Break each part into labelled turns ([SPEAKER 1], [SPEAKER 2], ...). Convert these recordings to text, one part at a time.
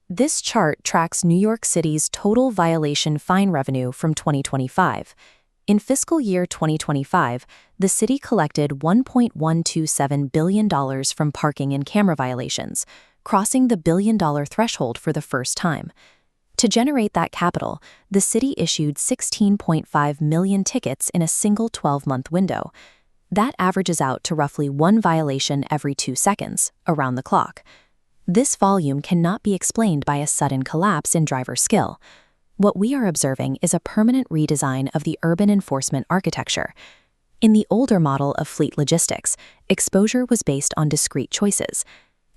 [SPEAKER 1] This chart tracks New York City's total violation fine revenue from 2025. In fiscal year 2025, the city collected $1.127 billion from parking and camera violations, crossing the billion-dollar threshold for the first time. To generate that capital, the city issued 16.5 million tickets in a single 12-month window. That averages out to roughly one violation every 2 seconds, around the clock. This volume cannot be explained by a sudden collapse in driver skill. What we are observing is a permanent redesign of the urban enforcement architecture. In the older model of fleet logistics, exposure was based on discrete choices.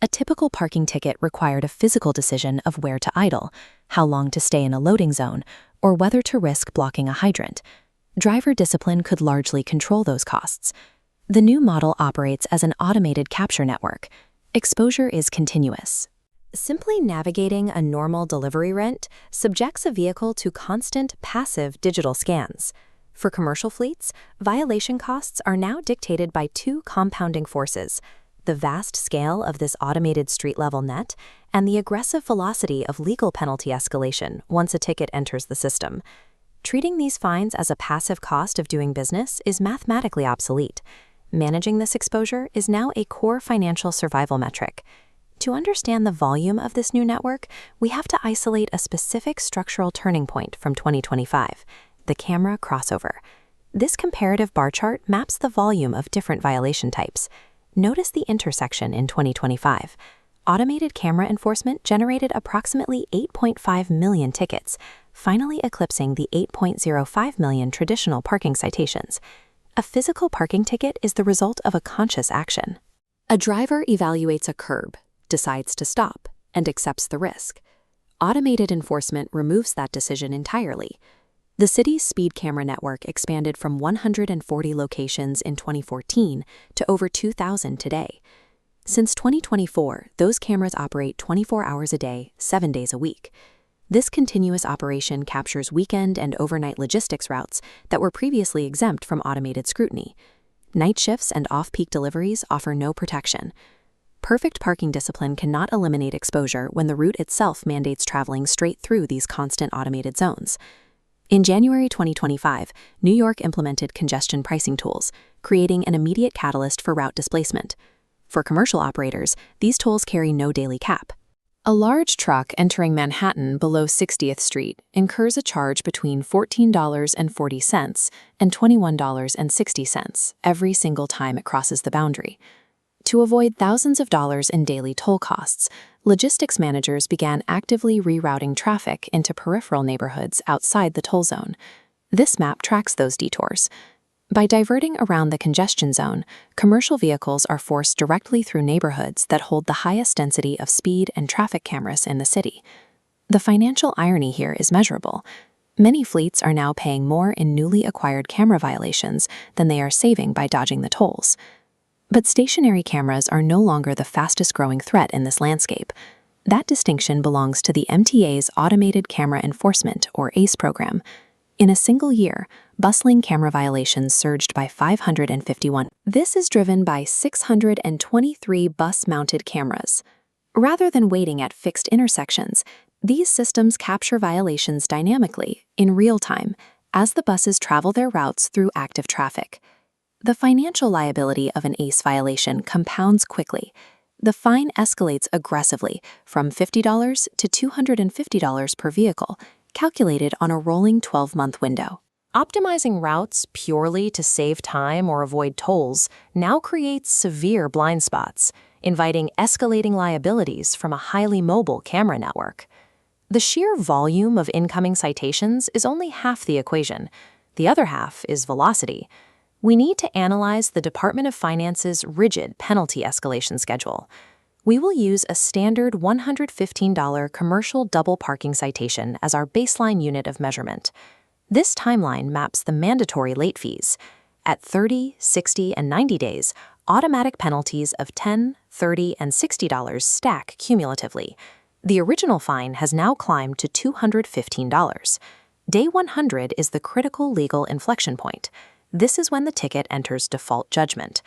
[SPEAKER 1] A typical parking ticket required a physical decision of where to idle, how long to stay in a loading zone, or whether to risk blocking a hydrant. Driver discipline could largely control those costs. The new model operates as an automated capture network. Exposure is continuous. Simply navigating a normal delivery rent subjects a vehicle to constant, passive digital scans. For commercial fleets, violation costs are now dictated by two compounding forces: the vast scale of this automated street-level net and the aggressive velocity of legal penalty escalation once a ticket enters the system. Treating these fines as a passive cost of doing business is mathematically obsolete. Managing this exposure is now a core financial survival metric. To understand the volume of this new network, we have to isolate a specific structural turning point from 2025, the camera crossover. This comparative bar chart maps the volume of different violation types. Notice the intersection in 2025. Automated camera enforcement generated approximately 8.5 million tickets, finally eclipsing the 8.05 million traditional parking citations. A physical parking ticket is the result of a conscious action. A driver evaluates a curb, decides to stop, and accepts the risk. Automated enforcement removes that decision entirely. The city's speed camera network expanded from 140 locations in 2014 to over 2,000 today. Since 2024, those cameras operate 24 hours a day, 7 days a week. This continuous operation captures weekend and overnight logistics routes that were previously exempt from automated scrutiny. Night shifts and off-peak deliveries offer no protection. Perfect parking discipline cannot eliminate exposure when the route itself mandates traveling straight through these constant automated zones. In January 2025, New York implemented congestion pricing tools, creating an immediate catalyst for route displacement. For commercial operators, these tools carry no daily cap. A large truck entering Manhattan below 60th Street incurs a charge between $14.40 and $21.60 every single time it crosses the boundary. To avoid thousands of dollars in daily toll costs, logistics managers began actively rerouting traffic into peripheral neighborhoods outside the toll zone. This map tracks those detours. By diverting around the congestion zone, commercial vehicles are forced directly through neighborhoods that hold the highest density of speed and traffic cameras in the city. The financial irony here is measurable. Many fleets are now paying more in newly acquired camera violations than they are saving by dodging the tolls. But stationary cameras are no longer the fastest-growing threat in this landscape. That distinction belongs to the MTA's Automated Camera Enforcement, or ACE program. In a single year, bustling camera violations surged by 551. This is driven by 623 bus-mounted cameras. Rather than waiting at fixed intersections, these systems capture violations dynamically, in real time, as the buses travel their routes through active traffic. The financial liability of an ACE violation compounds quickly. The fine escalates aggressively from $50 to $250 per vehicle, calculated on a rolling 12-month window. Optimizing routes purely to save time or avoid tolls now creates severe blind spots, inviting escalating liabilities from a highly mobile camera network. The sheer volume of incoming citations is only half the equation. The other half is velocity. We need to analyze the Department of Finance's rigid penalty escalation schedule. We will use a standard $115 commercial double parking citation as our baseline unit of measurement. This timeline maps the mandatory late fees. At 30, 60, and 90 days, automatic penalties of $10, $30, and $60 stack cumulatively. The original fine has now climbed to $215. Day 100 is the critical legal inflection point. This is when the ticket enters default judgment.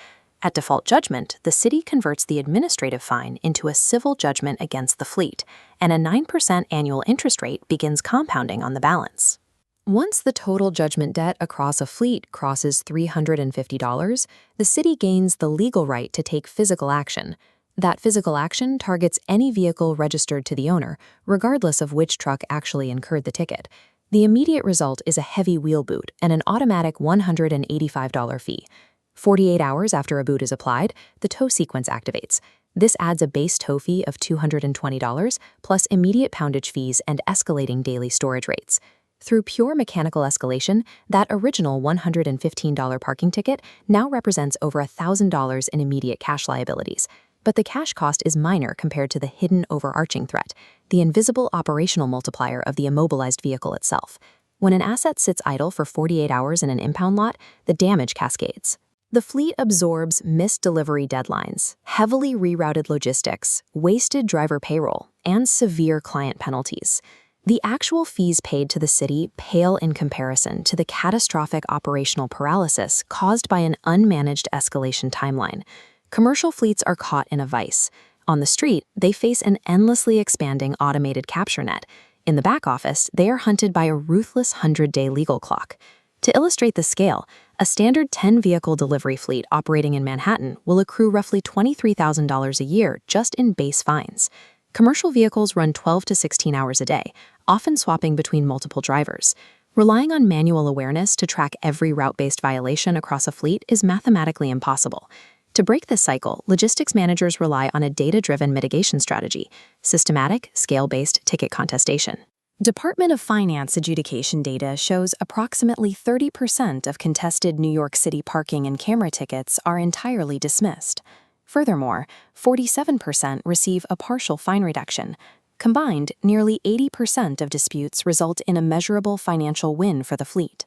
[SPEAKER 1] At default judgment, the city converts the administrative fine into a civil judgment against the fleet, and a 9% annual interest rate begins compounding on the balance. Once the total judgment debt across a fleet crosses $350, the city gains the legal right to take physical action. That physical action targets any vehicle registered to the owner, regardless of which truck actually incurred the ticket. The immediate result is a heavy wheel boot and an automatic $185 fee. 48 hours after a boot is applied, the tow sequence activates. This adds a base tow fee of $220, plus immediate poundage fees and escalating daily storage rates. Through pure mechanical escalation, that original $115 parking ticket now represents over $1,000 in immediate cash liabilities. But the cash cost is minor compared to the hidden overarching threat, the invisible operational multiplier of the immobilized vehicle itself. When an asset sits idle for 48 hours in an impound lot, the damage cascades. The fleet absorbs missed delivery deadlines, heavily rerouted logistics, wasted driver payroll, and severe client penalties. The actual fees paid to the city pale in comparison to the catastrophic operational paralysis caused by an unmanaged escalation timeline. Commercial fleets are caught in a vice. On the street, they face an endlessly expanding automated capture net. In the back office, they are hunted by a ruthless 100-day legal clock. To illustrate the scale, a standard 10-vehicle delivery fleet operating in Manhattan will accrue roughly $23,000 a year just in base fines. Commercial vehicles run 12 to 16 hours a day, often swapping between multiple drivers. Relying on manual awareness to track every route-based violation across a fleet is mathematically impossible. To break this cycle, logistics managers rely on a data-driven mitigation strategy, systematic, scale-based ticket contestation. Department of Finance adjudication data shows approximately 30% of contested New York City parking and camera tickets are entirely dismissed. Furthermore, 47% receive a partial fine reduction. Combined, nearly 80% of disputes result in a measurable financial win for the fleet.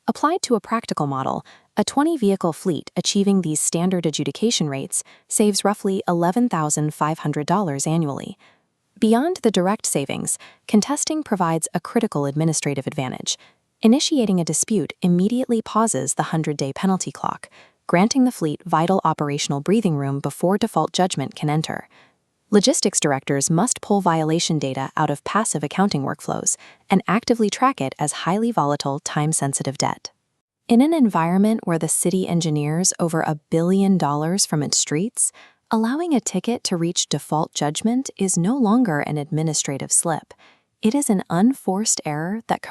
[SPEAKER 1] Applied to a practical model, a 20-vehicle fleet achieving these standard adjudication rates saves roughly $11,500 annually. Beyond the direct savings, contesting provides a critical administrative advantage. Initiating a dispute immediately pauses the 100-day penalty clock, granting the fleet vital operational breathing room before default judgment can enter. Logistics directors must pull violation data out of passive accounting workflows and actively track it as highly volatile, time-sensitive debt. In an environment where the city engineers over $1 billion from its streets, allowing a ticket to reach default judgment is no longer an administrative slip. It is an unforced error that